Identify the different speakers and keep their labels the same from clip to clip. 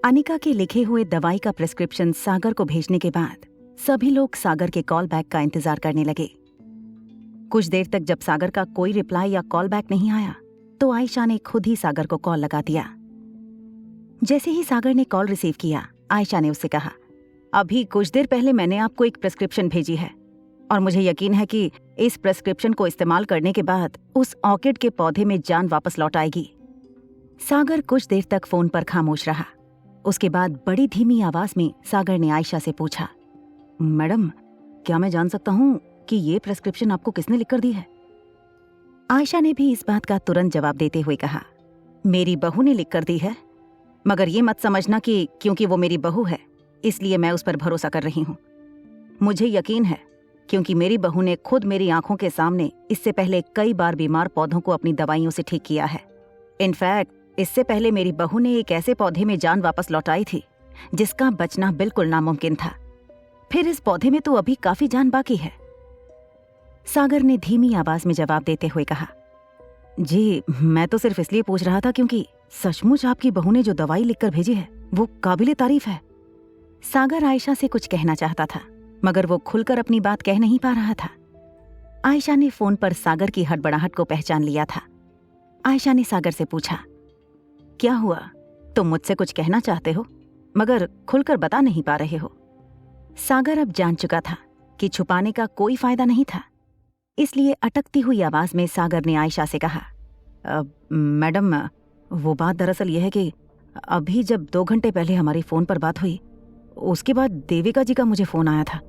Speaker 1: अनिका के लिखे हुए दवाई का प्रिस्क्रिप्शन सागर को भेजने के बाद सभी लोग सागर के कॉल बैक का इंतजार करने लगे। कुछ देर तक जब सागर का कोई रिप्लाई या कॉल बैक नहीं आया तो आयशा ने खुद ही सागर को कॉल लगा दिया। जैसे ही सागर ने कॉल रिसीव किया, आयशा ने उससे कहा, अभी कुछ देर पहले मैंने आपको एक प्रिस्क्रिप्शन भेजी है और मुझे यकीन है कि इस प्रिस्क्रिप्शन को इस्तेमाल करने के बाद उस ऑर्किड के पौधे में जान वापस लौट आएगी। सागर कुछ देर तक फोन पर खामोश रहा। उसके बाद बड़ी धीमी आवाज में सागर ने आयशा से पूछा, मैडम, क्या मैं जान सकता हूं कि ये प्रिस्क्रिप्शन आपको किसने लिखकर दी है? आयशा ने भी इस बात का तुरंत जवाब देते हुए कहा, मेरी बहू ने लिखकर दी है, मगर ये मत समझना कि क्योंकि वो मेरी बहू है इसलिए मैं उस पर भरोसा कर रही हूं। मुझे यकीन है क्योंकि मेरी बहू ने खुद मेरी आंखों के सामने इससे पहले कई बार बीमार पौधों को अपनी दवाइयों से ठीक किया है। इनफैक्ट इससे पहले मेरी बहू ने एक ऐसे पौधे में जान वापस लौटाई थी जिसका बचना बिल्कुल नामुमकिन था। फिर इस पौधे में तो अभी काफी जान बाकी है। सागर ने धीमी आवाज में जवाब देते हुए कहा, जी मैं तो सिर्फ इसलिए पूछ रहा था क्योंकि सचमुच आपकी बहू ने जो दवाई लिखकर भेजी है वो काबिले तारीफ है। सागर आयशा से कुछ कहना चाहता था मगर वो खुलकर अपनी बात कह नहीं पा रहा था। आयशा ने फोन पर सागर की हड़बड़ाहट को पहचान लिया था। आयशा ने सागर से पूछा, क्या हुआ? तुम मुझसे कुछ कहना चाहते हो मगर खुलकर बता नहीं पा रहे हो। सागर अब जान चुका था कि छुपाने का कोई फायदा नहीं था, इसलिए अटकती हुई आवाज में सागर ने आयशा से कहा, मैडम, वो बात दरअसल यह है कि अभी जब 2 घंटे पहले हमारी फोन पर बात हुई उसके बाद देविका जी का मुझे फोन आया था।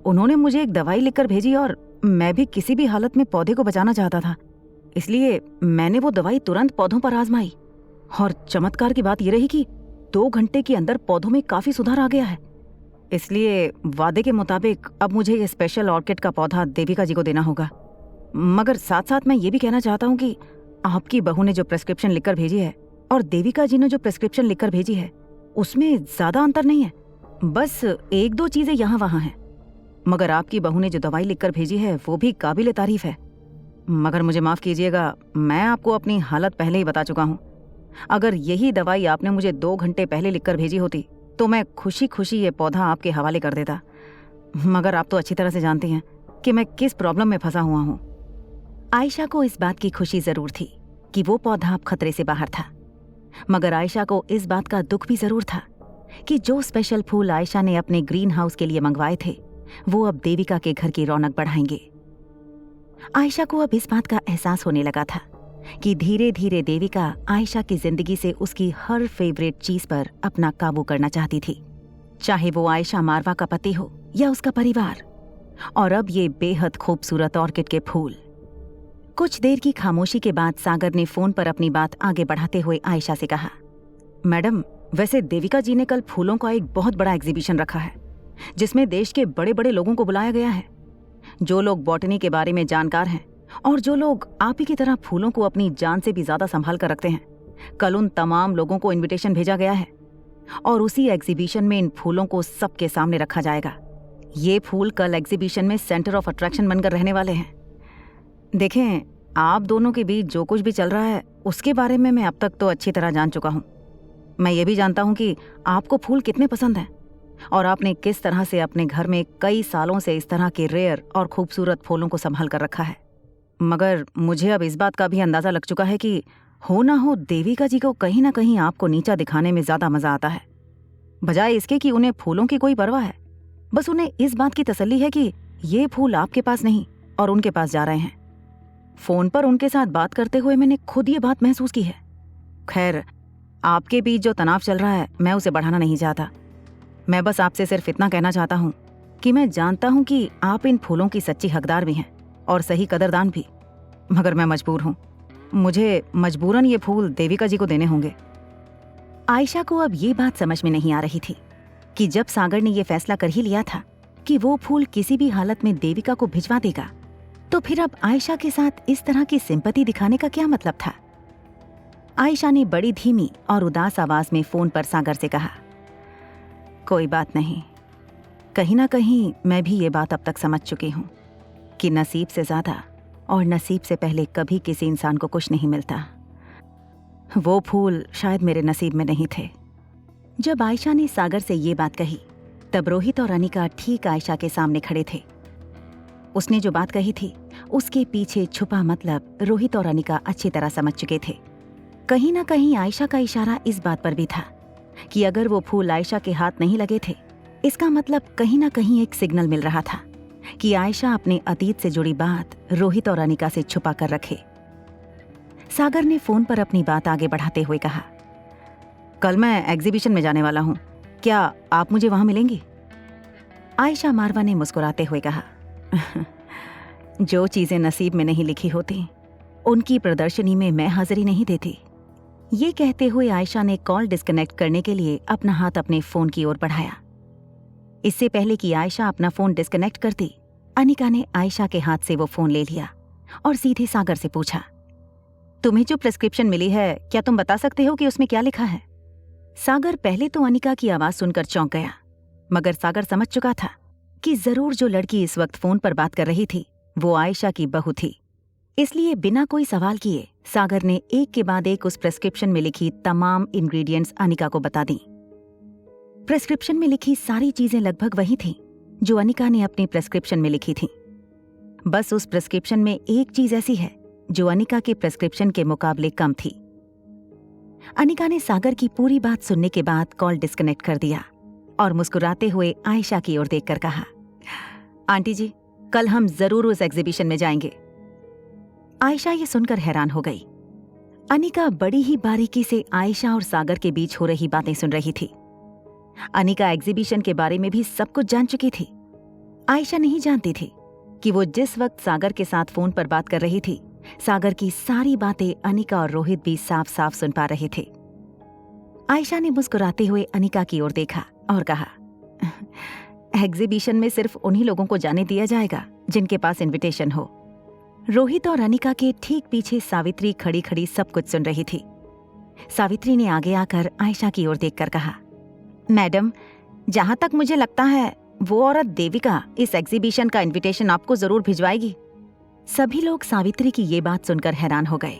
Speaker 1: उन्होंने मुझे एक दवाई लिखकर भेजी और मैं भी किसी भी हालत में पौधे को बचाना चाहता था, इसलिए मैंने वो दवाई तुरंत पौधों पर आजमाई और चमत्कार की बात यह रही कि 2 घंटे के अंदर पौधों में काफी सुधार आ गया है। इसलिए वादे के मुताबिक अब मुझे ये स्पेशल ऑर्किड का पौधा देविका जी को देना होगा। मगर साथ साथ मैं ये भी कहना चाहता हूँ कि आपकी बहू ने जो प्रिस्क्रिप्शन लिखकर भेजी है और देविका जी ने जो प्रिस्क्रिप्शन लिखकर भेजी है उसमें ज्यादा अंतर नहीं है, बस 1-2 चीजें यहाँ वहाँ हैं। मगर आपकी बहू ने जो दवाई लिखकर भेजी है वो भी काबिले तारीफ है। मगर मुझे माफ कीजिएगा, मैं आपको अपनी हालत पहले ही बता चुका हूँ। अगर यही दवाई आपने मुझे 2 घंटे पहले लिखकर भेजी होती तो मैं खुशी खुशी ये पौधा आपके हवाले कर देता, मगर आप तो अच्छी तरह से जानती हैं कि मैं किस प्रॉब्लम में फंसा हुआ हूँ। आयशा को इस बात की खुशी जरूर थी कि वो पौधा अब खतरे से बाहर था, मगर आयशा को इस बात का दुख भी जरूर था कि जो स्पेशल फूल आयशा ने अपने ग्रीन हाउस के लिए मंगवाए थे वो अब देविका के घर की रौनक बढ़ाएंगे। आयशा को अब इस बात का एहसास होने लगा था कि धीरे धीरे देविका आयशा की जिंदगी से उसकी हर फेवरेट चीज पर अपना काबू करना चाहती थी, चाहे वो आयशा मारवा का पति हो या उसका परिवार, और अब ये बेहद खूबसूरत ऑर्किड के फूल। कुछ देर की खामोशी के बाद सागर ने फोन पर अपनी बात आगे बढ़ाते हुए आयशा से कहा, मैडम, वैसे देविका जी ने कल फूलों का एक बहुत बड़ा एग्जीबिशन रखा है जिसमें देश के बड़े बड़े लोगों को बुलाया गया है, जो लोग बॉटनी के बारे में जानकार हैं और जो लोग आप ही की तरह फूलों को अपनी जान से भी ज्यादा संभाल कर रखते हैं। कल उन तमाम लोगों को इनविटेशन भेजा गया है और उसी एग्जीबिशन में इन फूलों को सबके सामने रखा जाएगा। ये फूल कल एग्जीबिशन में सेंटर ऑफ अट्रैक्शन बनकर रहने वाले हैं। देखें, आप दोनों के बीच जो कुछ भी चल रहा है उसके बारे में मैं अब तक तो अच्छी तरह जान चुका हूँ। मैं ये भी जानता हूँ कि आपको फूल कितने पसंद हैं और आपने किस तरह से अपने घर में कई सालों से इस तरह के रेयर और खूबसूरत फूलों को संभाल कर रखा है। मगर मुझे अब इस बात का भी अंदाजा लग चुका है कि हो ना हो देविका जी को कहीं ना कहीं आपको नीचा दिखाने में ज्यादा मजा आता है, बजाय इसके कि उन्हें फूलों की कोई परवाह है। बस उन्हें इस बात की तसल्ली है कि ये फूल आपके पास नहीं और उनके पास जा रहे हैं। फोन पर उनके साथ बात करते हुए मैंने खुद ये बात महसूस की है। खैर, आपके बीच जो तनाव चल रहा है मैं उसे बढ़ाना नहीं चाहता। मैं बस आपसे सिर्फ इतना कहना चाहता हूँ कि मैं जानता हूँ कि आप इन फूलों की सच्ची हकदार भी हैं और सही कदरदान भी, मगर मैं मजबूर हूँ। मुझे मजबूरन ये फूल देविका जी को देने होंगे। आयशा को अब ये बात समझ में नहीं आ रही थी कि जब सागर ने ये फैसला कर ही लिया था कि वो फूल किसी भी हालत में देविका को भिजवा देगा, तो फिर अब आयशा के साथ इस तरह की सिंपैथी दिखाने का क्या मतलब था। आयशा ने बड़ी धीमी और उदास आवाज में फोन पर सागर से कहा, कोई बात नहीं, कहीं ना कहीं मैं भी ये बात अब तक समझ चुकी हूँ कि नसीब से ज्यादा और नसीब से पहले कभी किसी इंसान को कुछ नहीं मिलता। वो फूल शायद मेरे नसीब में नहीं थे, जब आयशा ने सागर से ये बात कही तब रोहित और अनिका ठीक आयशा के सामने खड़े थे। उसने जो बात कही थी उसके पीछे छुपा मतलब रोहित और अनिका अच्छी तरह समझ चुके थे। कहीं ना कहीं आयशा का इशारा इस बात पर भी था कि अगर वो फूल आयशा के हाथ नहीं लगे थे, इसका मतलब कहीं ना कहीं एक सिग्नल मिल रहा था कि आयशा अपने अतीत से जुड़ी बात रोहित और अनिका से छुपा कर रखे। सागर ने फोन पर अपनी बात आगे बढ़ाते हुए कहा, कल मैं एग्जीबिशन में जाने वाला हूँ, क्या आप मुझे वहां मिलेंगी? आयशा मारवा ने मुस्कुराते हुए कहा, जो चीजें नसीब में नहीं लिखी होती उनकी प्रदर्शनी में मैं हाजिरी नहीं देती। ये कहते हुए आयशा ने कॉल डिस्कनेक्ट करने के लिए अपना हाथ अपने फोन की ओर बढ़ाया। इससे पहले कि आयशा अपना फोन डिस्कनेक्ट करती, अनिका ने आयशा के हाथ से वो फोन ले लिया और सीधे सागर से पूछा, तुम्हें जो प्रिस्क्रिप्शन मिली है क्या तुम बता सकते हो कि उसमें क्या लिखा है? सागर पहले तो अनिका की आवाज सुनकर चौंक गया, मगर सागर समझ चुका था कि जरूर जो लड़की इस वक्त फोन पर बात कर रही थी वो आयशा की बहू थी। इसलिए बिना कोई सवाल किए सागर ने एक के बाद एक उस प्रिस्क्रिप्शन में लिखी तमाम इंग्रेडिएंट्स अनिका को बता दी। प्रिस्क्रिप्शन में लिखी सारी चीजें लगभग वही थीं जो अनिका ने अपनी प्रिस्क्रिप्शन में लिखी थी। बस उस प्रिस्क्रिप्शन में एक चीज ऐसी है जो अनिका के प्रिस्क्रिप्शन के मुकाबले कम थी। अनिका ने सागर की पूरी बात सुनने के बाद कॉल डिस्कनेक्ट कर दिया और मुस्कुराते हुए आयशा की ओर देखकर कहा, आंटी जी, कल हम जरूर उस एग्जीबिशन में जाएंगे। आयशा ये सुनकर हैरान हो गई। अनिका बड़ी ही बारीकी से आयशा और सागर के बीच हो रही बातें सुन रही थी। अनिका एग्जीबिशन के बारे में भी सब कुछ जान चुकी थी। आयशा नहीं जानती थी कि वो जिस वक्त सागर के साथ फोन पर बात कर रही थी, सागर की सारी बातें अनिका और रोहित भी साफ साफ सुन पा रहे थे। आयशा ने मुस्कुराते हुए अनिका की ओर देखा और कहा, एग्जीबिशन में सिर्फ उन्हीं लोगों को जाने दिया जाएगा जिनके पास इनविटेशन हो। रोहित और अनिका के ठीक पीछे सावित्री खड़ी खड़ी सब कुछ सुन रही थी। सावित्री ने आगे आकर आयशा की ओर देखकर कहा, मैडम, जहां तक मुझे लगता है वो औरत देविका इस एग्जीबिशन का इनविटेशन आपको जरूर भिजवाएगी। सभी लोग सावित्री की ये बात सुनकर हैरान हो गए।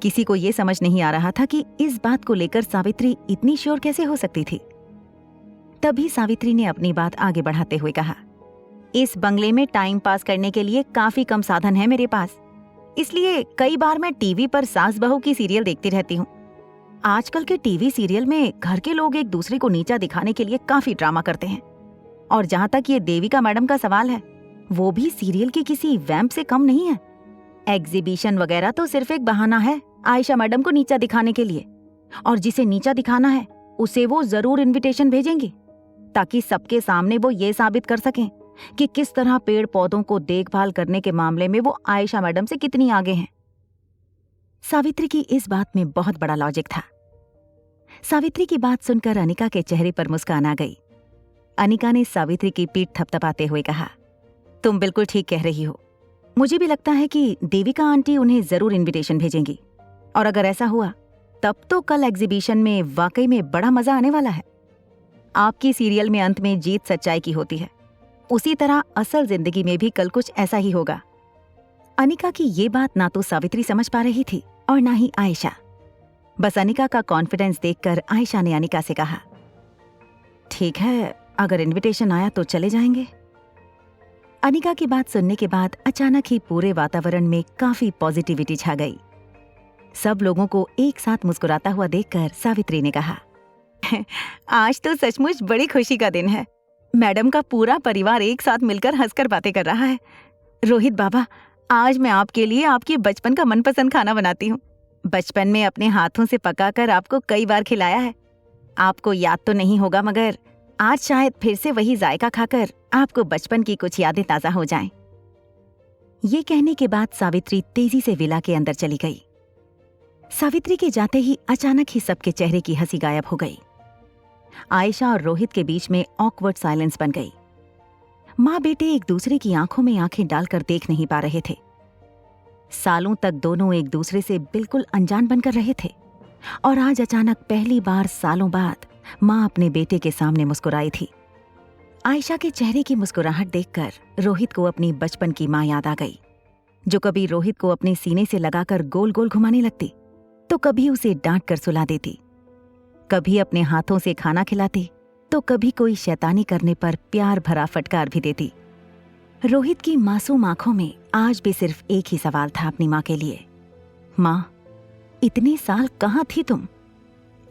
Speaker 1: किसी को ये समझ नहीं आ रहा था कि इस बात को लेकर सावित्री इतनी श्योर कैसे हो सकती थी। तभी सावित्री ने अपनी बात आगे बढ़ाते हुए कहा, इस बंगले में टाइम पास करने के लिए काफी कम साधन है मेरे पास, इसलिए कई बार मैं टीवी पर सास बहू की सीरियल देखती रहती हूँ। आजकल के टीवी सीरियल में घर के लोग एक दूसरे को नीचा दिखाने के लिए काफी ड्रामा करते हैं। और जहां तक ये देविका मैडम का सवाल है, वो भी सीरियल की किसी वैम्प से कम नहीं है। एग्जीबिशन वगैरह तो सिर्फ एक बहाना है आयशा मैडम को नीचा दिखाने के लिए, और जिसे नीचा दिखाना है उसे वो जरूर इनविटेशन भेजेंगे ताकि सबके सामने वो ये साबित कर सकें कि किस तरह पेड़ पौधों को देखभाल करने के मामले में वो आयशा मैडम से कितनी आगे हैं। सावित्री की इस बात में बहुत बड़ा लॉजिक था। सावित्री की बात सुनकर अनिका के चेहरे पर मुस्कान आ गई। अनिका ने सावित्री की पीठ थपथपाते हुए कहा, तुम बिल्कुल ठीक कह रही हो। मुझे भी लगता है कि देविका आंटी उन्हें जरूर इनविटेशन भेजेंगी, और अगर ऐसा हुआ तब तो कल एग्जीबिशन में वाकई में बड़ा मजा आने वाला है। आपकी सीरियल में अंत में जीत सच्चाई की होती है, उसी तरह असल जिंदगी में भी कल कुछ ऐसा ही होगा। अनिका की ये बात ना तो सावित्री समझ पा रही थी और ना ही आयशा। बस अनिका का कॉन्फिडेंस देखकर आयशा ने अनिका से कहा, ठीक है, अगर इनविटेशन आया तो चले जाएंगे। अनिका की बात सुनने के बाद अचानक ही पूरे वातावरण में काफी पॉजिटिविटी छा गई। सब लोगों को एक साथ मुस्कुराता हुआ देखकर सावित्री ने कहा, आज तो सचमुच बड़ी खुशी का दिन है। मैडम का पूरा परिवार एक साथ मिलकर हंसकर बातें कर रहा है। रोहित बाबा, आज मैं आपके लिए आपके बचपन का मनपसंद खाना बनाती हूँ। बचपन में अपने हाथों से पकाकर आपको कई बार खिलाया है। आपको याद तो नहीं होगा, मगर आज शायद फिर से वही जायका खाकर आपको बचपन की कुछ यादें ताजा हो जाएं। ये कहने के बाद सावित्री तेजी से विला के अंदर चली गई। सावित्री के जाते ही अचानक ही सबके चेहरे की हंसी गायब हो गई। आयशा और रोहित के बीच में ऑकवर्ड साइलेंस बन गई। माँ बेटे एक दूसरे की आंखों में आंखें डालकर देख नहीं पा रहे थे। सालों तक दोनों एक दूसरे से बिल्कुल अनजान बनकर रहे थे, और आज अचानक पहली बार सालों बाद माँ अपने बेटे के सामने मुस्कुराई थी। आयशा के चेहरे की मुस्कुराहट देखकर रोहित को अपनी बचपन की माँ याद आ गई, जो कभी रोहित को अपने सीने से लगाकर गोल गोल घुमाने लगती तो कभी उसे डांट कर सुला देती। कभी अपने हाथों से खाना खिलाती तो कभी कोई शैतानी करने पर प्यार भरा फटकार भी देती। रोहित की मासूम आंखों में आज भी सिर्फ एक ही सवाल था अपनी माँ के लिए, माँ, इतने साल कहाँ थी तुम?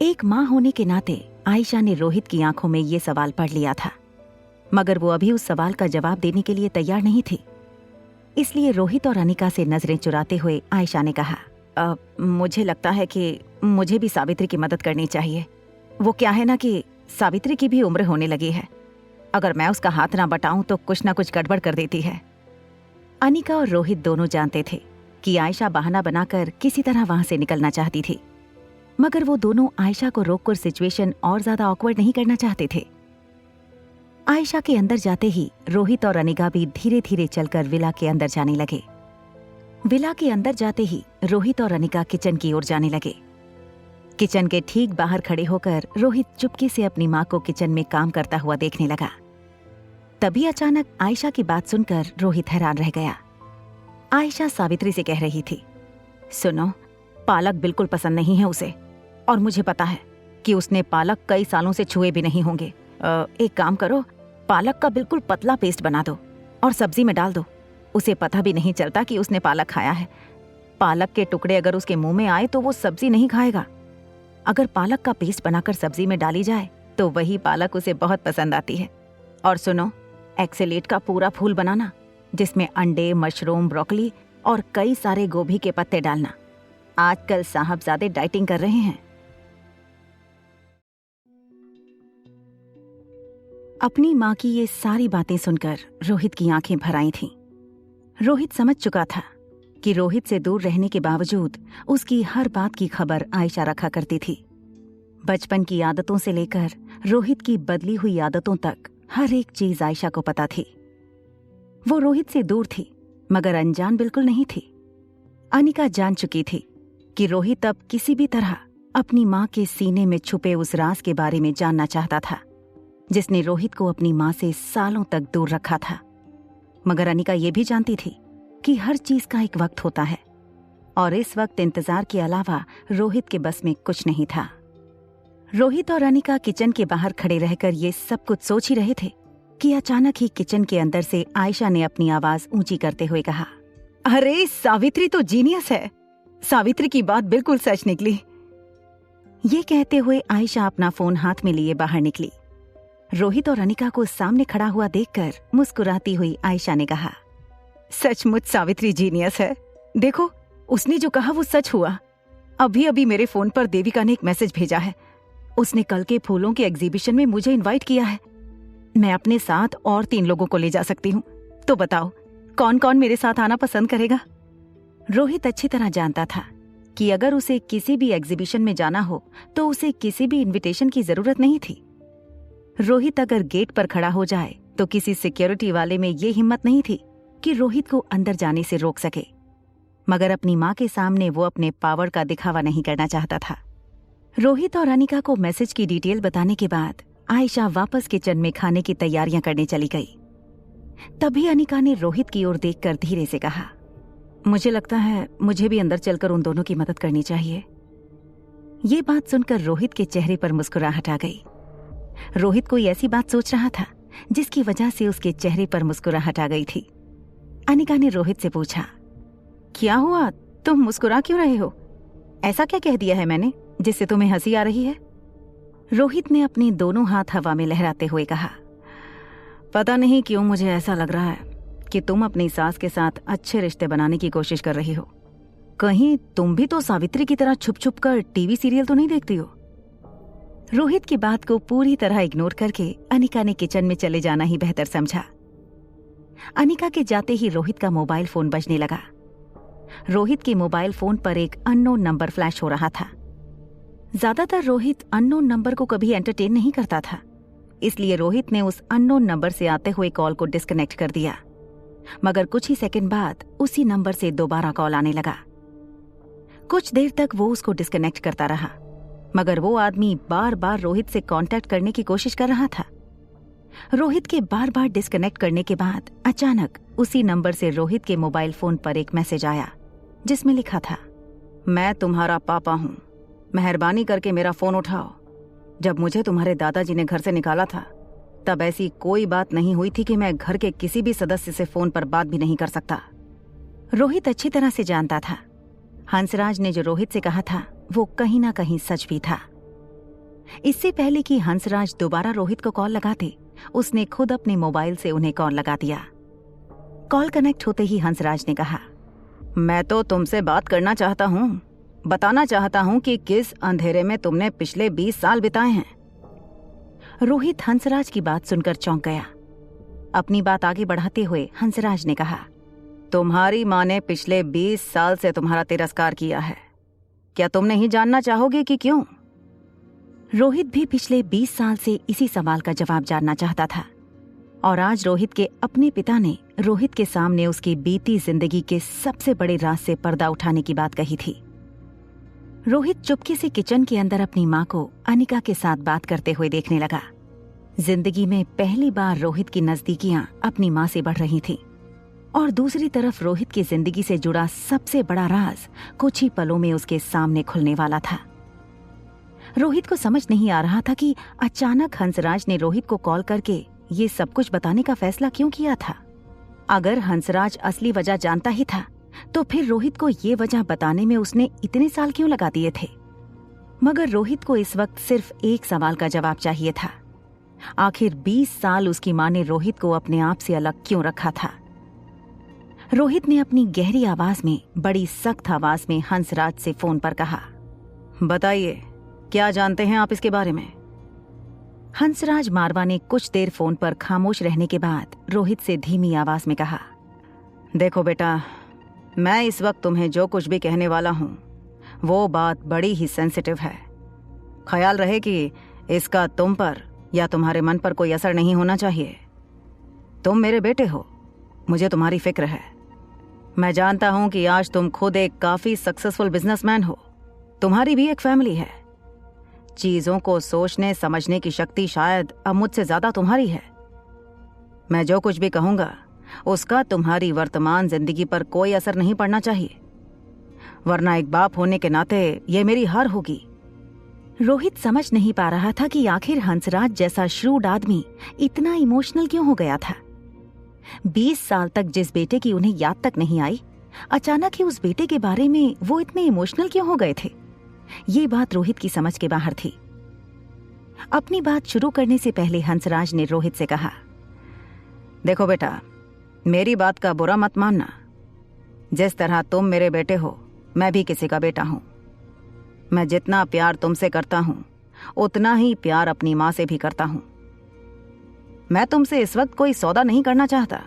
Speaker 1: एक माँ होने के नाते आयशा ने रोहित की आंखों में ये सवाल पढ़ लिया था, मगर वो अभी उस सवाल का जवाब देने के लिए तैयार नहीं थी। इसलिए रोहित और अनिका से नजरें चुराते हुए आयशा ने कहा, मुझे लगता है कि मुझे भी सावित्री की मदद करनी चाहिए। वो क्या है ना कि सावित्री की भी उम्र होने लगी है। अगर मैं उसका हाथ ना बटाऊं तो कुछ ना कुछ गड़बड़ कर देती है। अनिका और रोहित दोनों जानते थे कि आयशा बहाना बनाकर किसी तरह वहां से निकलना चाहती थी, मगर वो दोनों आयशा को रोककर सिचुएशन और ज्यादा ऑकवर्ड नहीं करना चाहते थे। आयशा के अंदर जाते ही रोहित और अनिका भी धीरे धीरे चलकर विला के अंदर जाने लगे। विला के अंदर जाते ही रोहित और अनिका किचन की ओर जाने लगे। किचन के ठीक बाहर खड़े होकर रोहित चुपके से अपनी माँ को किचन में काम करता हुआ देखने लगा। तभी अचानक आयशा की बात सुनकर रोहित हैरान रह गया। आयशा सावित्री से कह रही थी, सुनो, पालक बिल्कुल पसंद नहीं है उसे, और मुझे पता है कि उसने पालक कई सालों से छुए भी नहीं होंगे। एक काम करो, पालक का बिल्कुल पतला पेस्ट बना दो और सब्जी में डाल दो। उसे पता भी नहीं चलता कि उसने पालक खाया है। पालक के टुकड़े अगर उसके मुंह में आए तो वो सब्जी नहीं खाएगा। अगर पालक का पेस्ट बनाकर सब्जी में डाली जाए तो वही पालक उसे बहुत पसंद आती है। और सुनो, एक्सेलेट का पूरा फूल बनाना, जिसमें अंडे, मशरूम, ब्रोकली और कई सारे गोभी के पत्ते डालना। आजकल साहबजादे डाइटिंग कर रहे हैं। अपनी माँ की ये सारी बातें सुनकर रोहित की आंखें भर आई थीं। रोहित समझ चुका था कि रोहित से दूर रहने के बावजूद उसकी हर बात की खबर आयशा रखा करती थी। बचपन की आदतों से लेकर रोहित की बदली हुई आदतों तक हर एक चीज आयशा को पता थी। वो रोहित से दूर थी, मगर अनजान बिल्कुल नहीं थी। अनिका जान चुकी थी कि रोहित अब किसी भी तरह अपनी माँ के सीने में छुपे उस राज के बारे में जानना चाहता था, जिसने रोहित को अपनी माँ से सालों तक दूर रखा था। मगर अनिका ये भी जानती थी कि हर चीज का एक वक्त होता है, और इस वक्त इंतजार के अलावा रोहित के बस में कुछ नहीं था। रोहित और अनिका किचन के बाहर खड़े रहकर ये सब कुछ सोच ही रहे थे कि अचानक ही किचन के अंदर से आयशा ने अपनी आवाज ऊंची करते हुए कहा, अरे सावित्री तो जीनियस है। सावित्री की बात बिल्कुल सच निकली। ये कहते हुए आयशा अपना फोन हाथ में लिए बाहर निकली। रोहित और अनिका को सामने खड़ा हुआ देखकर मुस्कुराती हुई आयशा ने कहा, सचमुच सावित्री जीनियस है। देखो, उसने जो कहा वो सच हुआ। अभी अभी मेरे फोन पर देविका ने एक मैसेज भेजा है। उसने कल के फूलों के एग्जीबिशन में मुझे इनवाइट किया है। मैं अपने साथ और 3 लोगों को ले जा सकती हूँ। तो बताओ, कौन कौन मेरे साथ आना पसंद करेगा? रोहित अच्छी तरह जानता था कि अगर उसे किसी भी एग्जीबिशन में जाना हो तो उसे किसी भी इनविटेशन की जरूरत नहीं थी। रोहित अगर गेट पर खड़ा हो जाए तो किसी सिक्योरिटी वाले में ये हिम्मत नहीं थी कि रोहित को अंदर जाने से रोक सके। मगर अपनी माँ के सामने वो अपने पावर का दिखावा नहीं करना चाहता था। रोहित और अनिका को मैसेज की डिटेल बताने के बाद आयशा वापस किचन में खाने की तैयारियां करने चली गई। तभी अनिका ने रोहित की ओर देखकर धीरे से कहा, मुझे लगता है मुझे भी अंदर चलकर उन दोनों की मदद करनी चाहिए। ये बात सुनकर रोहित के चेहरे पर मुस्कुराहट आ गई। रोहित कोई ऐसी बात सोच रहा था जिसकी वजह से उसके चेहरे पर मुस्कुराहट आ गई थी। अनिका ने रोहित से पूछा, क्या हुआ, तुम मुस्कुरा क्यों रहे हो? ऐसा क्या कह दिया है मैंने जिससे तुम्हें हंसी आ रही है? रोहित ने अपने दोनों हाथ हवा में लहराते हुए कहा, पता नहीं क्यों मुझे ऐसा लग रहा है कि तुम अपनी सास के साथ अच्छे रिश्ते बनाने की कोशिश कर रही हो। कहीं तुम भी तो सावित्री की तरह छुप छुप कर टीवी सीरियल तो नहीं देखती हो? रोहित की बात को पूरी तरह इग्नोर करके अनिका ने किचन में चले जाना ही बेहतर समझा। अनिका के जाते ही रोहित का मोबाइल फोन बजने लगा। रोहित के मोबाइल फोन पर एक अननोन नंबर फ्लैश हो रहा था। ज्यादातर रोहित अननोन नंबर को कभी एंटरटेन नहीं करता था, इसलिए रोहित ने उस अननोन नंबर से आते हुए कॉल को डिस्कनेक्ट कर दिया। मगर कुछ ही सेकंड बाद उसी नंबर से दोबारा कॉल आने लगा। कुछ देर तक वो उसको डिस्कनेक्ट करता रहा, मगर वो आदमी बार बार रोहित से कांटेक्ट करने की कोशिश कर रहा था। रोहित के बार बार डिस्कनेक्ट करने के बाद अचानक उसी नंबर से रोहित के मोबाइल फोन पर एक मैसेज आया, जिसमें लिखा था, मैं तुम्हारा पापा हूं, मेहरबानी करके मेरा फोन उठाओ, जब मुझे तुम्हारे दादाजी ने घर से निकाला था तब ऐसी कोई बात नहीं हुई थी कि मैं घर के किसी भी सदस्य से फोन पर बात भी नहीं कर सकता। रोहित अच्छी तरह से जानता था हंसराज ने जो रोहित से कहा था वो कहीं ना कहीं सच भी था। इससे पहले कि हंसराज दोबारा रोहित को कॉल लगाते, उसने खुद अपने मोबाइल से उन्हें कॉल लगा दिया। कॉल कनेक्ट होते ही हंसराज ने कहा, मैं तो तुमसे बात करना चाहता हूं, बताना चाहता हूं कि किस अंधेरे में तुमने पिछले 20 साल बिताए हैं। रोहित हंसराज की बात सुनकर चौंक गया। अपनी बात आगे बढ़ाते हुए हंसराज ने कहा, तुम्हारी माँ ने पिछले 20 साल से तुम्हारा तिरस्कार किया है। क्या तुम नहीं जानना चाहोगे कि क्यों? रोहित भी पिछले 20 साल से इसी सवाल का जवाब जानना चाहता था और आज रोहित के अपने पिता ने रोहित के सामने उसकी बीती जिंदगी के सबसे बड़े राज से पर्दा उठाने की बात कही थी। रोहित चुपके से किचन के अंदर अपनी माँ को अनिका के साथ बात करते हुए देखने लगा। जिंदगी में पहली बार रोहित की नजदीकियां अपनी माँ से बढ़ रही थी और दूसरी तरफ रोहित की जिंदगी से जुड़ा सबसे बड़ा राज कुछ ही पलों में उसके सामने खुलने वाला था। रोहित को समझ नहीं आ रहा था कि अचानक हंसराज ने रोहित को कॉल करके ये सब कुछ बताने का फैसला क्यों किया था। अगर हंसराज असली वजह जानता ही था तो फिर रोहित को ये वजह बताने में उसने इतने साल क्यों लगा दिए थे। मगर रोहित को इस वक्त सिर्फ एक सवाल का जवाब चाहिए था, आखिर 20 साल उसकी माँ ने रोहित को अपने आप से अलग क्यों रखा था। रोहित ने अपनी गहरी आवाज में, बड़ी सख्त आवाज में हंसराज से फोन पर कहा, बताइए क्या जानते हैं आप इसके बारे में। हंसराज मारवा ने कुछ देर फोन पर खामोश रहने के बाद रोहित से धीमी आवाज में कहा, देखो बेटा, मैं इस वक्त तुम्हें जो कुछ भी कहने वाला हूं वो बात बड़ी ही सेंसिटिव है। ख्याल रहे कि इसका तुम पर या तुम्हारे मन पर कोई असर नहीं होना चाहिए। तुम मेरे बेटे हो, मुझे तुम्हारी फिक्र है। मैं जानता हूं कि आज तुम खुद एक काफी सक्सेसफुल बिजनेसमैन हो, तुम्हारी भी एक फैमिली है। चीजों को सोचने समझने की शक्ति शायद अब मुझसे ज्यादा तुम्हारी है। मैं जो कुछ भी कहूंगा उसका तुम्हारी वर्तमान जिंदगी पर कोई असर नहीं पड़ना चाहिए, वरना एक बाप होने के नाते ये मेरी हार होगी। रोहित समझ नहीं पा रहा था कि आखिर हंसराज जैसा श्रूड आदमी इतना इमोशनल क्यों हो गया था। 20 साल तक जिस बेटे की उन्हें याद तक नहीं आई, अचानक ही उस बेटे के बारे में वो इतने इमोशनल क्यों हो गए थे। ये बात रोहित की समझ के बाहर थी। अपनी बात शुरू करने से पहले हंसराज ने रोहित से कहा, देखो बेटा, मेरी बात का बुरा मत मानना। जिस तरह तुम मेरे बेटे हो, मैं भी किसी का बेटा हूं। मैं जितना प्यार तुमसे करता हूं उतना ही प्यार अपनी माँ से भी करता हूं। मैं तुमसे इस वक्त कोई सौदा नहीं करना चाहता,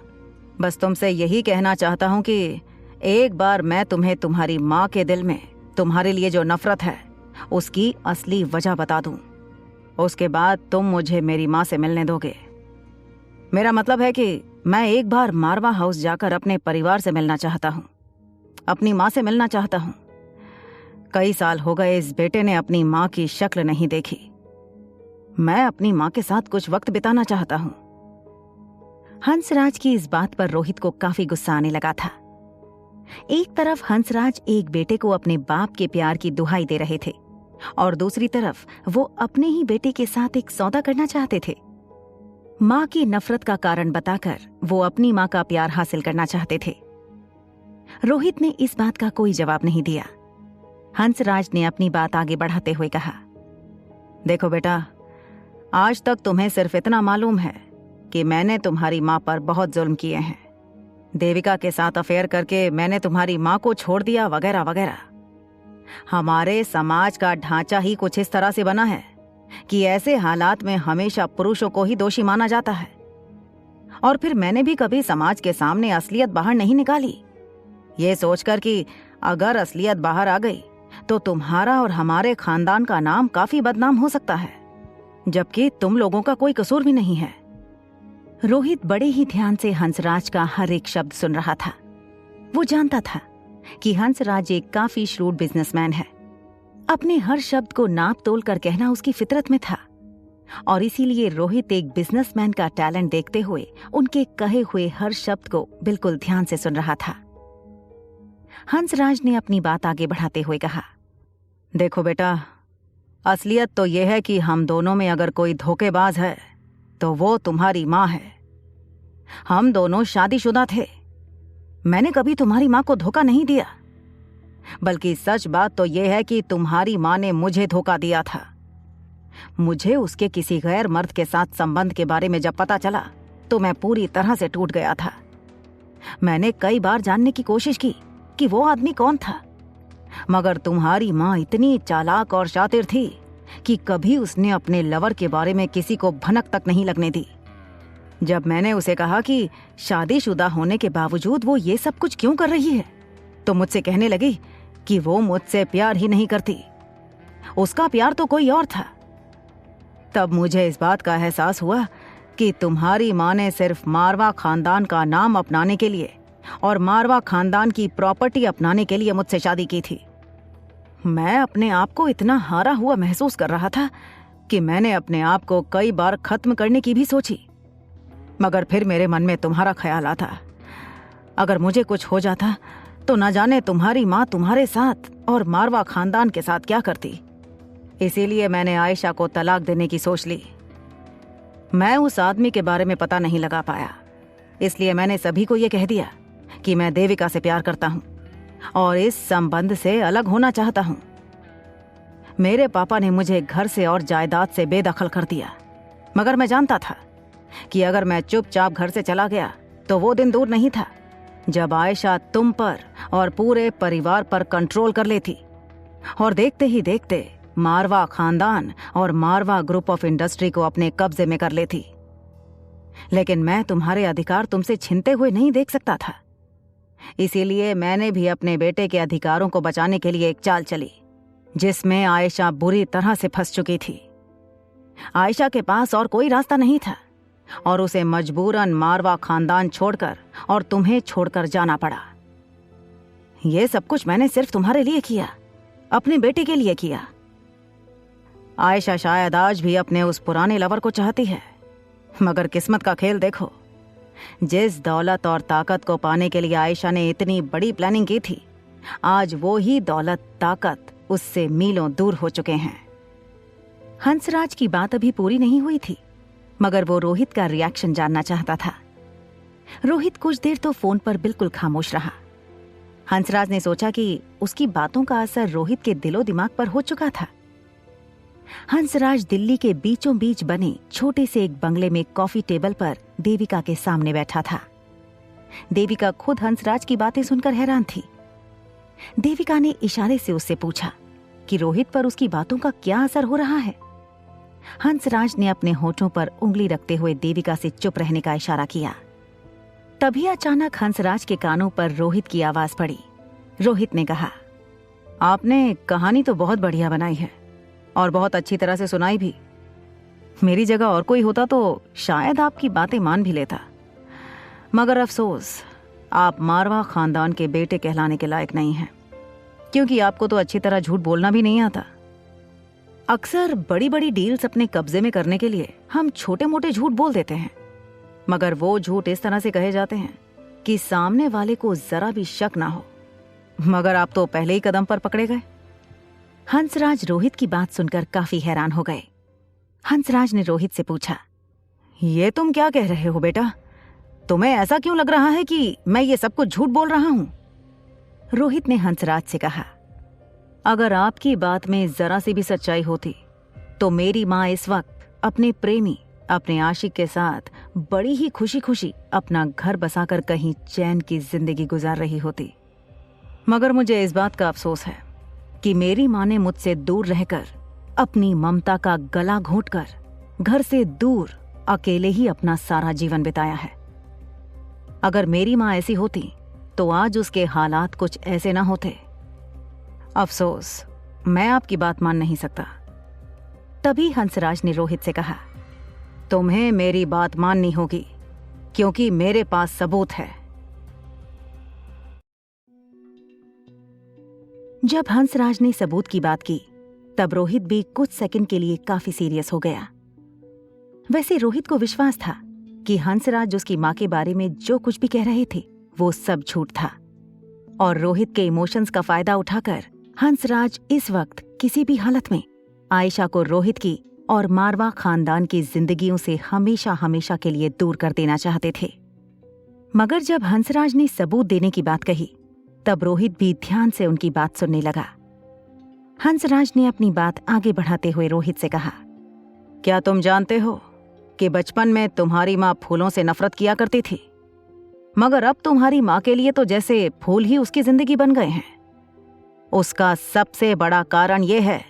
Speaker 1: बस तुमसे यही कहना चाहता हूं कि एक बार मैं तुम्हें तुम्हारी माँ के दिल में तुम्हारे लिए जो नफरत है उसकी असली वजह बता दूं। उसके बाद तुम मुझे मेरी माँ से मिलने दोगे। मेरा मतलब है कि मैं एक बार मारवा हाउस जाकर अपने परिवार से मिलना चाहता हूं, अपनी माँ से मिलना चाहता हूं। कई साल हो गए इस बेटे ने अपनी माँ की शक्ल नहीं देखी। मैं अपनी माँ के साथ कुछ वक्त बिताना चाहता हूं। हंसराज की इस बात पर रोहित को काफी गुस्सा आने लगा था। एक तरफ हंसराज एक बेटे को अपने बाप के प्यार की दुहाई दे रहे थे और दूसरी तरफ वो अपने ही बेटे के साथ एक सौदा करना चाहते थे। माँ की नफरत का कारण बताकर वो अपनी माँ का प्यार हासिल करना चाहते थे। रोहित ने इस बात का कोई जवाब नहीं दिया। हंसराज ने अपनी बात आगे बढ़ाते हुए कहा, देखो बेटा, आज तक तुम्हें सिर्फ इतना मालूम है कि मैंने तुम्हारी माँ पर बहुत जुल्म किए हैं। देविका के साथ अफेयर करके मैंने तुम्हारी माँ को छोड़ दिया, वगैरह वगैरह। हमारे समाज का ढांचा ही कुछ इस तरह से बना है कि ऐसे हालात में हमेशा पुरुषों को ही दोषी माना जाता है। और फिर मैंने भी कभी समाज के सामने असलियत बाहर नहीं निकाली, ये सोचकर कि अगर असलियत बाहर आ गई तो तुम्हारा और हमारे खानदान का नाम काफी बदनाम हो सकता है, जबकि तुम लोगों का कोई कसूर भी नहीं है। रोहित बड़े ही ध्यान से हंसराज का हर एक शब्द सुन रहा था। वो जानता था कि हंसराज एक काफी श्रूड बिजनेसमैन है। अपने हर शब्द को नाप तोल कर कहना उसकी फितरत में था और इसीलिए रोहित एक बिजनेसमैन का टैलेंट देखते हुए उनके कहे हुए हर शब्द को बिल्कुल ध्यान से सुन रहा था। हंसराज ने अपनी बात आगे बढ़ाते हुए कहा, देखो बेटा, असलियत तो यह है कि हम दोनों में अगर कोई धोखेबाज है तो वो तुम्हारी माँ है। हम दोनों शादीशुदा थे। मैंने कभी तुम्हारी माँ को धोखा नहीं दिया, बल्कि सच बात तो यह है कि तुम्हारी माँ ने मुझे धोखा दिया था। मुझे उसके किसी गैर मर्द के साथ संबंध के बारे में जब पता चला तो मैं पूरी तरह से टूट गया था। मैंने कई बार जानने की कोशिश की कि वो आदमी कौन था, मगर तुम्हारी माँ इतनी चालाक और शातिर थी कि कभी उसने अपने लवर के बारे में किसी को भनक तक नहीं लगने दी। जब मैंने उसे कहा कि शादीशुदा होने के बावजूद वो ये सब कुछ क्यों कर रही है, तो मुझसे कहने लगी कि वो मुझसे प्यार ही नहीं करती, उसका प्यार तो कोई और था। तब मुझे इस बात का एहसास हुआ कि तुम्हारी माँ ने सिर्फ मारवा खानदान का नाम अपनाने के लिए और मारवा खानदान की प्रॉपर्टी अपनाने के लिए मुझसे शादी की थी। मैं अपने आप को इतना हारा हुआ महसूस कर रहा था कि मैंने अपने आप को कई बार खत्म करने की भी सोची, मगर फिर मेरे मन में तुम्हारा ख्याल आता, अगर मुझे कुछ हो जाता तो न जाने तुम्हारी माँ तुम्हारे साथ और मारवा खानदान के साथ क्या करती। इसीलिए मैंने आयशा को तलाक देने की सोच ली। मैं उस आदमी के बारे में पता नहीं लगा पाया, इसलिए मैंने सभी को यह कह दिया कि मैं देविका से प्यार करता हूं और इस संबंध से अलग होना चाहता हूं। मेरे पापा ने मुझे घर से और जायदाद से बेदखल कर दिया, मगर मैं जानता था कि अगर मैं चुपचाप घर से चला गया तो वो दिन दूर नहीं था जब आयशा तुम पर और पूरे परिवार पर कंट्रोल कर लेती और देखते ही देखते मारवा खानदान और मारवा ग्रुप ऑफ इंडस्ट्री को अपने कब्जे में कर लेती। लेकिन मैं तुम्हारे अधिकार तुमसे छीनते हुए नहीं देख सकता था, इसीलिए मैंने भी अपने बेटे के अधिकारों को बचाने के लिए एक चाल चली जिसमें आयशा बुरी तरह से फंस चुकी थी। आयशा के पास और कोई रास्ता नहीं था और उसे मजबूरन मारवा खानदान छोड़कर और तुम्हें छोड़कर जाना पड़ा। यह सब कुछ मैंने सिर्फ तुम्हारे लिए किया, अपने बेटे के लिए किया। आयशा शायद आज भी अपने उस पुराने लवर को चाहती है, मगर किस्मत का खेल देखो। जिस दौलत और ताकत को पाने के लिए आयशा ने इतनी बड़ी प्लानिंग की थी, आज वो ही दौलत ताकत उससे मीलों दूर हो चुके हैं। हंसराज की बात अभी पूरी नहीं हुई थी, मगर वो रोहित का रिएक्शन जानना चाहता था। रोहित कुछ देर तो फोन पर बिल्कुल खामोश रहा। हंसराज ने सोचा कि उसकी बातों का असर रोहित के दिलो दिमाग पर हो चुका था। हंसराज दिल्ली के बीचों बीच बने छोटे से एक बंगले में कॉफी टेबल पर देविका के सामने बैठा था। देविका खुद हंसराज की बातें सुनकर हैरान थी। देविका ने इशारे से उससे पूछा कि रोहित पर उसकी बातों का क्या असर हो रहा है। हंसराज ने अपने होठों पर उंगली रखते हुए देविका से चुप रहने का इशारा किया। तभी अचानक हंसराज के कानों पर रोहित की आवाज पड़ी। रोहित ने कहा, आपने कहानी तो बहुत बढ़िया बनाई है और बहुत अच्छी तरह से सुनाई भी। मेरी जगह और कोई होता तो शायद आपकी बातें मान भी लेता, मगर अफसोस आप मारवा खानदान के बेटे कहलाने के लायक नहीं हैं, क्योंकि आपको तो अच्छी तरह झूठ बोलना भी नहीं आता। अक्सर बड़ी बड़ी डील्स अपने कब्जे में करने के लिए हम छोटे मोटे झूठ बोल देते हैं, मगर वो झूठ इस तरह से कहे जाते हैं कि सामने वाले को जरा भी शक ना हो। मगर आप तो पहले ही कदम पर पकड़े गए। हंसराज रोहित की बात सुनकर काफी हैरान हो गए। हंसराज ने रोहित से पूछा, ये तुम क्या कह रहे हो बेटा? तुम्हें ऐसा क्यों लग रहा है कि मैं ये सब कुछ झूठ बोल रहा हूं? रोहित ने हंसराज से कहा, अगर आपकी बात में जरा सी भी सच्चाई होती तो मेरी माँ इस वक्त अपने प्रेमी, अपने आशिक के साथ बड़ी ही खुशी खुशी अपना घर बसाकर कहीं चैन की जिंदगी गुजार रही होती। मगर मुझे इस बात का अफसोस है कि मेरी माँ ने मुझसे दूर रहकर, अपनी ममता का गला घोंटकर, घर से दूर अकेले ही अपना सारा जीवन बिताया है। अगर मेरी माँ ऐसी होती तो आज उसके हालात कुछ ऐसे ना होते। अफसोस, मैं आपकी बात मान नहीं सकता। तभी हंसराज ने रोहित से कहा, तुम्हें मेरी बात माननी होगी, क्योंकि मेरे पास सबूत है। जब हंसराज ने सबूत की बात की, तब रोहित भी कुछ सेकंड के लिए काफी सीरियस हो गया। वैसे रोहित को विश्वास था कि हंसराज उसकी मां के बारे में जो कुछ भी कह रहे थे वो सब झूठ था, और रोहित के इमोशंस का फायदा उठाकर हंसराज इस वक्त किसी भी हालत में आयशा को रोहित की और मारवा खानदान की जिंदगियों से हमेशा हमेशा के लिए दूर कर देना चाहते थे। मगर जब हंसराज ने सबूत देने की बात कही, तब रोहित भी ध्यान से उनकी बात सुनने लगा। हंसराज ने अपनी बात आगे बढ़ाते हुए रोहित से कहा, क्या तुम जानते हो कि बचपन में तुम्हारी माँ फूलों से नफरत किया करती थी, मगर अब तुम्हारी माँ के लिए तो जैसे फूल ही उसकी जिंदगी बन गए हैं। उसका सबसे बड़ा कारण यह है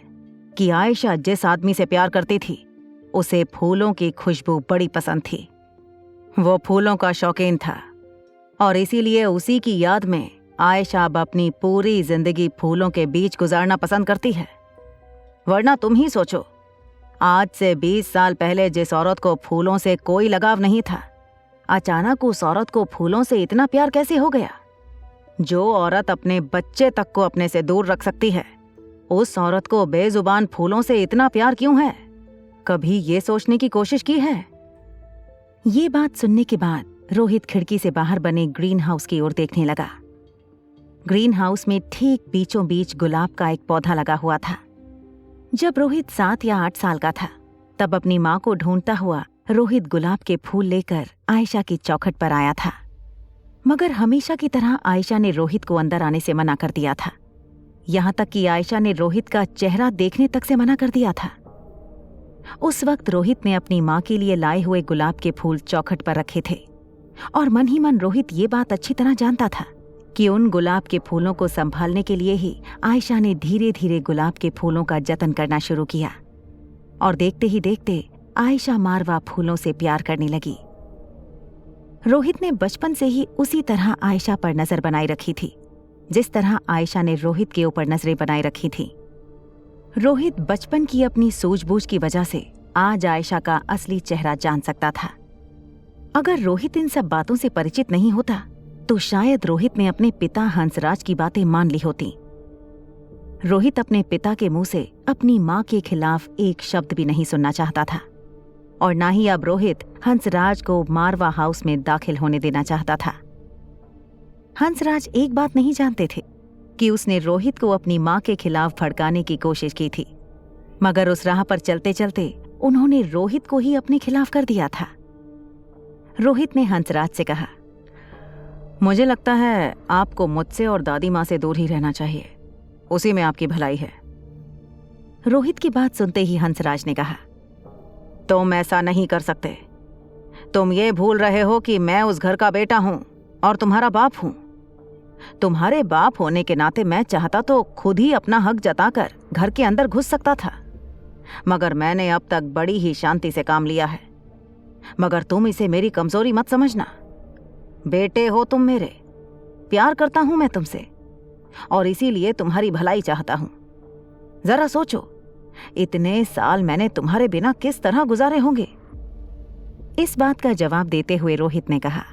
Speaker 1: कि आयशा जिस आदमी से प्यार करती थी, उसे फूलों की खुशबू बड़ी पसंद थी। वो फूलों का शौकीन था और इसीलिए उसी की याद में आयशा अब अपनी पूरी जिंदगी फूलों के बीच गुजारना पसंद करती है। वरना तुम ही सोचो, आज से 20 साल पहले जिस औरत को फूलों से कोई लगाव नहीं था, अचानक उस औरत को फूलों से इतना प्यार कैसे हो गया? जो औरत अपने बच्चे तक को अपने से दूर रख सकती है, उस औरत को बेजुबान फूलों से इतना प्यार क्यों है? कभी ये सोचने की कोशिश की है? ये बात सुनने के बाद रोहित खिड़की से बाहर बने ग्रीन हाउस की ओर देखने लगा। ग्रीन हाउस में ठीक बीचों बीच गुलाब का एक पौधा लगा हुआ था। जब रोहित 7 या 8 साल का था, तब अपनी माँ को ढूंढता हुआ रोहित गुलाब के फूल लेकर आयशा की चौखट पर आया था। मगर हमेशा की तरह आयशा ने रोहित को अंदर आने से मना कर दिया था। यहाँ तक कि आयशा ने रोहित का चेहरा देखने तक से मना कर दिया था। उस वक्त रोहित ने अपनी माँ के लिए लाए हुए गुलाब के फूल चौखट पर रखे थे और मन ही मन रोहित ये बात अच्छी तरह जानता था कि उन गुलाब के फूलों को संभालने के लिए ही आयशा ने धीरे धीरे गुलाब के फूलों का जतन करना शुरू किया। और देखते ही देखते आयशा मारवा फूलों से प्यार करने लगी। रोहित ने बचपन से ही उसी तरह आयशा पर नजर बनाए रखी थी, जिस तरह आयशा ने रोहित के ऊपर नजरें बनाए रखी थी। रोहित बचपन की अपनी सूझबूझ की वजह से आज आयशा का असली चेहरा जान सकता था। अगर रोहित इन सब बातों से परिचित नहीं होता, तो शायद रोहित ने अपने पिता हंसराज की बातें मान ली होती। रोहित अपने पिता के मुंह से अपनी मां के खिलाफ एक शब्द भी नहीं सुनना चाहता था, और ना ही अब रोहित हंसराज को मारवा हाउस में दाखिल होने देना चाहता था। हंसराज एक बात नहीं जानते थे कि उसने रोहित को अपनी मां के खिलाफ भड़काने की कोशिश की थी, मगर उस राह पर चलते चलते उन्होंने रोहित को ही अपने खिलाफ कर दिया था। रोहित ने हंसराज से कहा, मुझे लगता है आपको मुझसे और दादी माँ से दूर ही रहना चाहिए, उसी में आपकी भलाई है। रोहित की बात सुनते ही हंसराज ने कहा, तुम ऐसा नहीं कर सकते। तुम ये भूल रहे हो कि मैं उस घर का बेटा हूं और तुम्हारा बाप हूं। तुम्हारे बाप होने के नाते मैं चाहता तो खुद ही अपना हक जताकर घर के अंदर घुस सकता था, मगर मैंने अब तक बड़ी ही शांति से काम लिया है। मगर तुम इसे मेरी कमजोरी मत समझना। बेटे हो तुम मेरे, प्यार करता हूं मैं तुमसे और इसीलिए तुम्हारी भलाई चाहता हूं। जरा सोचो, इतने साल मैंने तुम्हारे बिना किस तरह गुजारे होंगे। इस बात का जवाब देते हुए रोहित ने कहा,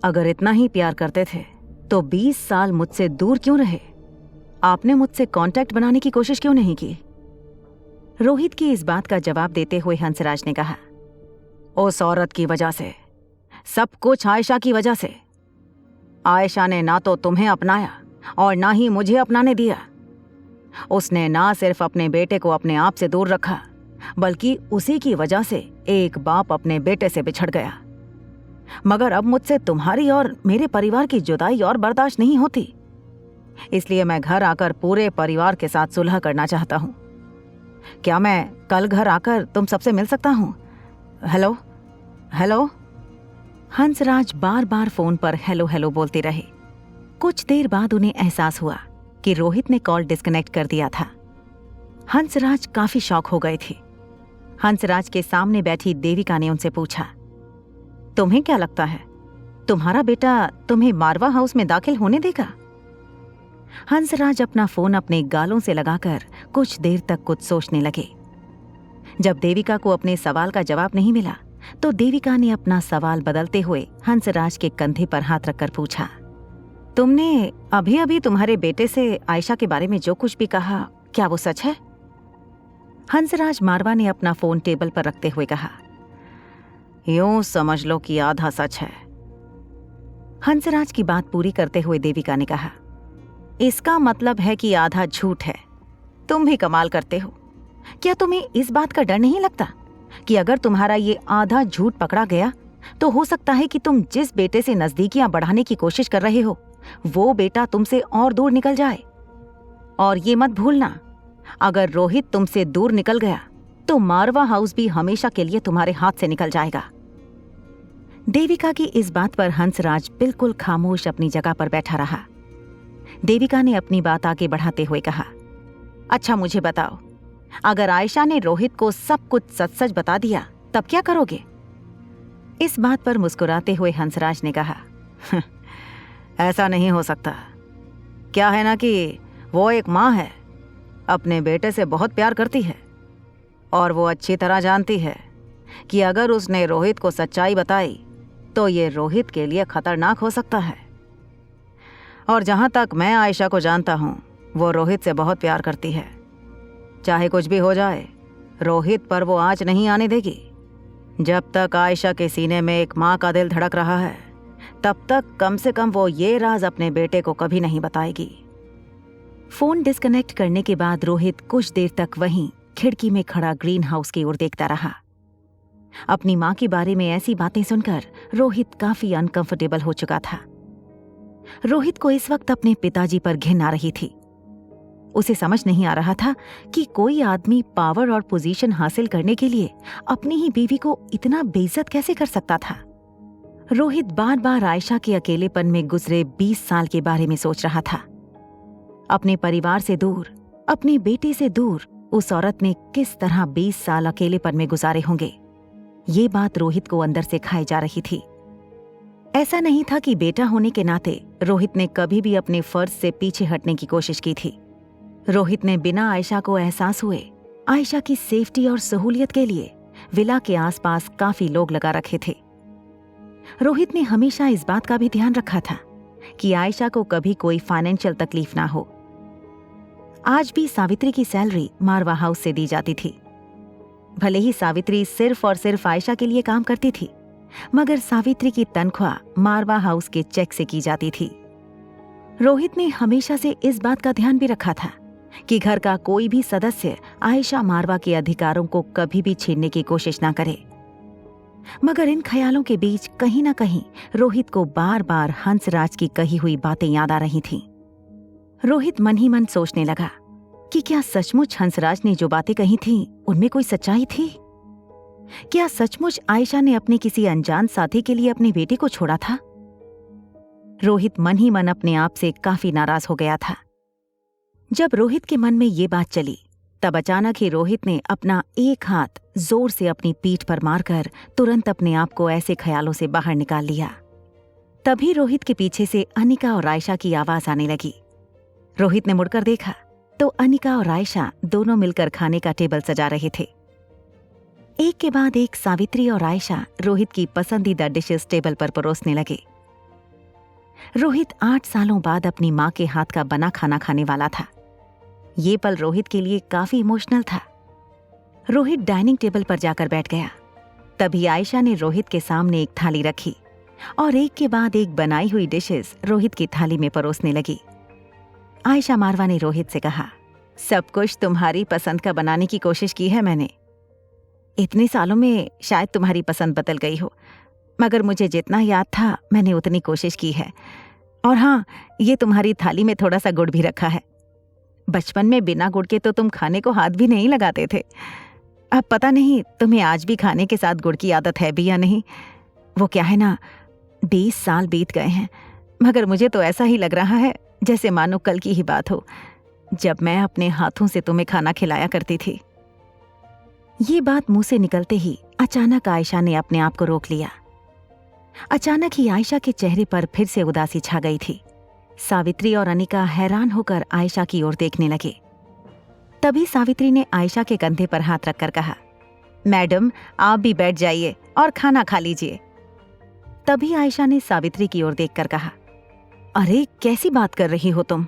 Speaker 1: अगर इतना ही प्यार करते थे तो 20 साल मुझसे दूर क्यों रहे? आपने मुझसे कांटेक्ट बनाने की कोशिश क्यों नहीं की? रोहित की इस बात का जवाब देते हुए हंसराज ने कहा, उस औरत की वजह से, सब कुछ आयशा की वजह से। आयशा ने ना तो तुम्हें अपनाया और ना ही मुझे अपनाने दिया। उसने ना सिर्फ अपने बेटे को अपने आप से दूर रखा, बल्कि उसी की वजह से एक बाप अपने बेटे से बिछड़ गया। मगर अब मुझसे तुम्हारी और मेरे परिवार की जुदाई और बर्दाश्त नहीं होती, इसलिए मैं घर आकर पूरे परिवार के साथ सुलह करना चाहता हूं। क्या मैं कल घर आकर तुम सबसे मिल सकता हूं? Hello hello. हंसराज बार बार फोन पर हेलो हेलो बोलते रहे। कुछ देर बाद उन्हें एहसास हुआ कि रोहित ने कॉल डिस्कनेक्ट कर दिया था। हंसराज काफी शॉक हो गए थे। हंसराज के सामने बैठी देविका ने उनसे पूछा, तुम्हें क्या लगता है, तुम्हारा बेटा तुम्हें मारवा हाउस में दाखिल होने देगा? हंसराज अपना फोन अपने गालों से लगाकर कुछ देर तक कुछ सोचने लगे। जब देविका को अपने सवाल का जवाब नहीं मिला, तो देविका ने अपना सवाल बदलते हुए हंसराज के कंधे पर हाथ रखकर पूछा, तुमने अभी अभी तुम्हारे बेटे से आयशा के बारे में जो कुछ भी कहा, क्या वो सच है? हंसराज मारवा ने अपना फोन टेबल पर रखते हुए कहा, यूं समझ लो कि आधा सच है। हंसराज की बात पूरी करते हुए देविका ने कहा, इसका मतलब है कि आधा झूठ है। तुम भी कमाल करते हो। क्या तुम्हें इस बात का डर नहीं लगता कि अगर तुम्हारा ये आधा झूठ पकड़ा गया तो हो सकता है कि तुम जिस बेटे से नजदीकियां बढ़ाने की कोशिश कर रहे हो वो बेटा तुमसे और दूर निकल जाए? और ये मत भूलना, अगर रोहित तुमसे दूर निकल गया तो मारवा हाउस भी हमेशा के लिए तुम्हारे हाथ से निकल जाएगा। देविका की इस बात पर हंसराज बिल्कुल खामोश अपनी जगह पर बैठा रहा। देविका ने अपनी बात आगे बढ़ाते हुए कहा, अच्छा मुझे बताओ, अगर आयशा ने रोहित को सब कुछ सच सच बता दिया तब क्या करोगे? इस बात पर मुस्कुराते हुए हंसराज ने कहा, ऐसा नहीं हो सकता। क्या है ना कि वो एक माँ है, अपने बेटे से बहुत प्यार करती है और वो अच्छी तरह जानती है कि अगर उसने रोहित को सच्चाई बताई तो ये रोहित के लिए खतरनाक हो सकता है। और जहां तक मैं आयशा को जानता हूं, वो रोहित से बहुत प्यार करती है। चाहे कुछ भी हो जाए, रोहित पर वो आंच नहीं आने देगी। जब तक आयशा के सीने में एक माँ का दिल धड़क रहा है, तब तक कम से कम वो ये राज अपने बेटे को कभी नहीं बताएगी। फोन डिस्कनेक्ट करने के बाद रोहित कुछ देर तक वहीं खिड़की में खड़ा ग्रीन हाउस की ओर देखता रहा। अपनी माँ के बारे में ऐसी बातें सुनकर रोहित काफी अनकंफर्टेबल हो चुका था। रोहित को इस वक्त अपने पिताजी पर घिन आ रही थी। उसे समझ नहीं आ रहा था कि कोई आदमी पावर और पोजीशन हासिल करने के लिए अपनी ही बीवी को इतना बेइज्जत कैसे कर सकता था। रोहित बार बार आयशा के अकेलेपन में गुजरे 20 साल के बारे में सोच रहा था। अपने परिवार से दूर, अपने बेटे से दूर उस औरत ने किस तरह 20 साल अकेलेपन में गुजारे होंगे, ये बात रोहित को अंदर से खाई जा रही थी। ऐसा नहीं था कि बेटा होने के नाते रोहित ने कभी भी अपने फर्ज से पीछे हटने की कोशिश की थी। रोहित ने बिना आयशा को एहसास हुए आयशा की सेफ्टी और सहूलियत के लिए विला के आसपास काफी लोग लगा रखे थे। रोहित ने हमेशा इस बात का भी ध्यान रखा था कि आयशा को कभी कोई फाइनेंशियल तकलीफ ना हो। आज भी सावित्री की सैलरी मारवा हाउस से दी जाती थी। भले ही सावित्री सिर्फ और सिर्फ आयशा के लिए काम करती थी, मगर सावित्री की तनख्वाह मारवा हाउस के चेक से की जाती थी। रोहित ने हमेशा से इस बात का ध्यान भी रखा था कि घर का कोई भी सदस्य आयशा मारवा के अधिकारों को कभी भी छीनने की कोशिश ना करे। मगर इन ख्यालों के बीच कहीं ना कहीं रोहित को बार बार हंसराज की कही हुई बातें याद आ रही थीं। रोहित मन ही मन सोचने लगा कि क्या सचमुच हंसराज ने जो बातें कही थीं उनमें कोई सच्चाई थी? क्या सचमुच आयशा ने अपने किसी अनजान साथी के लिए अपने बेटे को छोड़ा था? रोहित मन ही मन अपने आप से काफी नाराज हो गया था। जब रोहित के मन में ये बात चली, तब अचानक ही रोहित ने अपना एक हाथ जोर से अपनी पीठ पर मारकर तुरंत अपने आप को ऐसे ख्यालों से बाहर निकाल लिया। तभी रोहित के पीछे से अनिका और आयशा की आवाज आने लगी। रोहित ने मुड़कर देखा तो अनिका और आयशा दोनों मिलकर खाने का टेबल सजा रहे थे। एक के बाद एक सावित्री और आयशा रोहित की पसंदीदा डिशेस टेबल पर परोसने लगे। रोहित 8 सालों बाद अपनी माँ के हाथ का बना खाना खाने वाला था। ये पल रोहित के लिए काफी इमोशनल था। रोहित डाइनिंग टेबल पर जाकर बैठ गया। तभी आयशा ने रोहित के सामने एक थाली रखी और एक के बाद एक बनाई हुई डिशेस रोहित की थाली में परोसने लगी। आयशा मारवा ने रोहित से कहा, सब कुछ तुम्हारी पसंद का बनाने की कोशिश की है मैंने। इतने सालों में शायद तुम्हारी पसंद बदल गई हो, मगर मुझे जितना याद था मैंने उतनी कोशिश की है। और हाँ, ये तुम्हारी थाली में थोड़ा सा गुड़ भी रखा है। बचपन में बिना गुड़ के तो तुम खाने को हाथ भी नहीं लगाते थे। अब पता नहीं तुम्हें आज भी खाने के साथ गुड़ की आदत है भी या नहीं। वो क्या है ना, 20 साल बीत गए हैं, मगर मुझे तो ऐसा ही लग रहा है जैसे मानो कल की ही बात हो, जब मैं अपने हाथों से तुम्हें खाना खिलाया करती थी। ये बात मुंह से निकलते ही अचानक आयशा ने अपने आप को रोक लिया। अचानक ही आयशा के चेहरे पर फिर से उदासी छा गई थी। सावित्री और अनिका हैरान होकर आयशा की ओर देखने लगे। तभी सावित्री ने आयशा के कंधे पर हाथ रखकर कहा, मैडम आप भी बैठ जाइए और खाना खा लीजिए। तभी आयशा ने सावित्री की ओर देखकर कहा, अरे कैसी बात कर रही हो तुम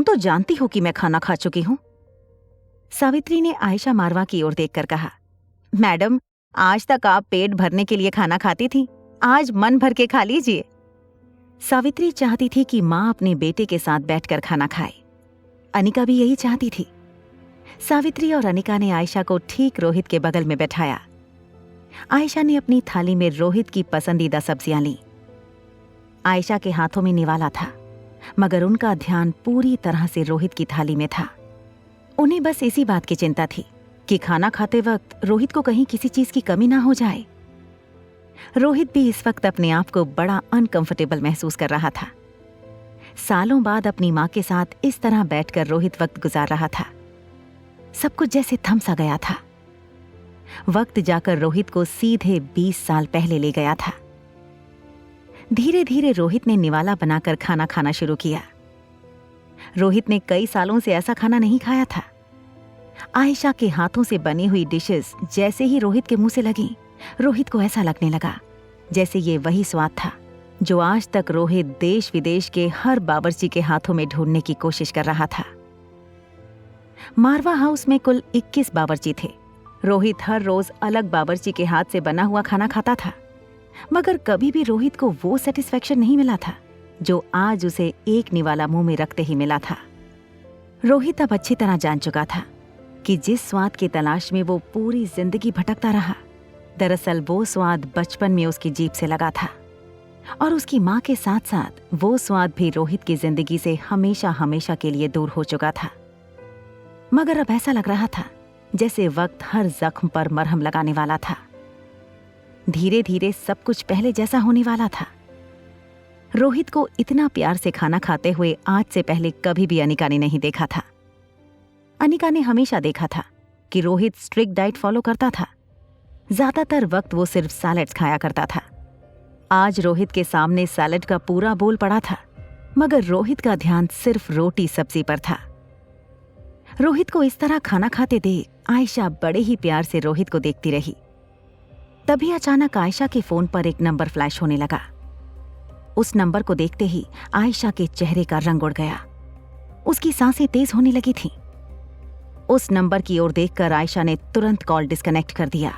Speaker 1: तो जानती हो कि मैं खाना खा चुकी हूं। सावित्री ने आयशा मारवा की ओर देखकर कहा, मैडम आज तक आप पेट भरने के लिए खाना खाती थी, आज मन भर के खा लीजिए। सावित्री चाहती थी कि माँ अपने बेटे के साथ बैठकर खाना खाए। अनिका भी यही चाहती थी। सावित्री और अनिका ने आयशा को ठीक रोहित के बगल में बैठाया। आयशा ने अपनी थाली में रोहित की पसंदीदा सब्जियां ली। आयशा के हाथों में निवाला था, मगर उनका ध्यान पूरी तरह से रोहित की थाली में था। उन्हें बस इसी बात की चिंता थी कि खाना खाते वक्त रोहित को कहीं किसी चीज की कमी ना हो जाए। रोहित भी इस वक्त अपने आप को बड़ा अनकंफर्टेबल महसूस कर रहा था। सालों बाद अपनी मां के साथ इस तरह बैठकर रोहित वक्त गुजार रहा था। सब कुछ जैसे थम सा गया था। वक्त जाकर रोहित को सीधे 20 साल पहले ले गया था। धीरे धीरे रोहित ने निवाला बनाकर खाना खाना शुरू किया। रोहित ने कई सालों से ऐसा खाना नहीं खाया था। आयशा के हाथों से बनी हुई डिशेस जैसे ही रोहित के मुंह से लगी, रोहित को ऐसा लगने लगा जैसे ये वही स्वाद था जो आज तक रोहित देश विदेश के हर बावर्ची के हाथों में ढूंढने की कोशिश कर रहा था। मारवा हाउस में कुल 21 बावर्ची थे। रोहित हर रोज अलग बावर्ची के हाथ से बना हुआ खाना खाता था, मगर कभी भी रोहित को वो सेटिस्फेक्शन नहीं मिला था जो आज उसे एक निवाला मुंह में रखते ही मिला था। रोहित अब अच्छी तरह जान चुका था कि जिस स्वाद की तलाश में वो पूरी जिंदगी भटकता रहा, दरअसल वो स्वाद बचपन में उसकी जीभ से लगा था, और उसकी मां के साथ साथ वो स्वाद भी रोहित की जिंदगी से हमेशा हमेशा के लिए दूर हो चुका था। मगर अब ऐसा लग रहा था जैसे वक्त हर जख्म पर मरहम लगाने वाला था। धीरे धीरे सब कुछ पहले जैसा होने वाला था। रोहित को इतना प्यार से खाना खाते हुए आज से पहले कभी भी अनिका ने नहीं देखा था। अनिका ने हमेशा देखा था कि रोहित स्ट्रिक्ट डाइट फॉलो करता था। ज्यादातर वक्त वो सिर्फ सैलेड्स खाया करता था। आज रोहित के सामने सैलेड का पूरा बोल पड़ा था, मगर रोहित का ध्यान सिर्फ रोटी सब्जी पर था। रोहित को इस तरह खाना खाते देख आयशा बड़े ही प्यार से रोहित को देखती रही। तभी अचानक आयशा के फोन पर एक नंबर फ्लैश होने लगा। उस नंबर को देखते ही आयशा के चेहरे का रंग उड़ गया। उसकी सांसें तेज होने लगी थीं। उस नंबर की ओर देखकर आयशा ने तुरंत कॉल डिस्कनेक्ट कर दिया,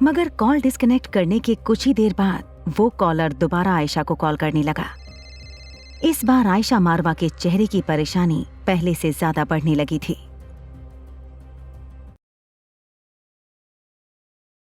Speaker 1: मगर कॉल डिस्कनेक्ट करने के कुछ ही देर बाद वो कॉलर दोबारा आयशा को कॉल करने लगा। इस बार आयशा मारवा के चेहरे की परेशानी पहले से ज्यादा बढ़ने लगी थी।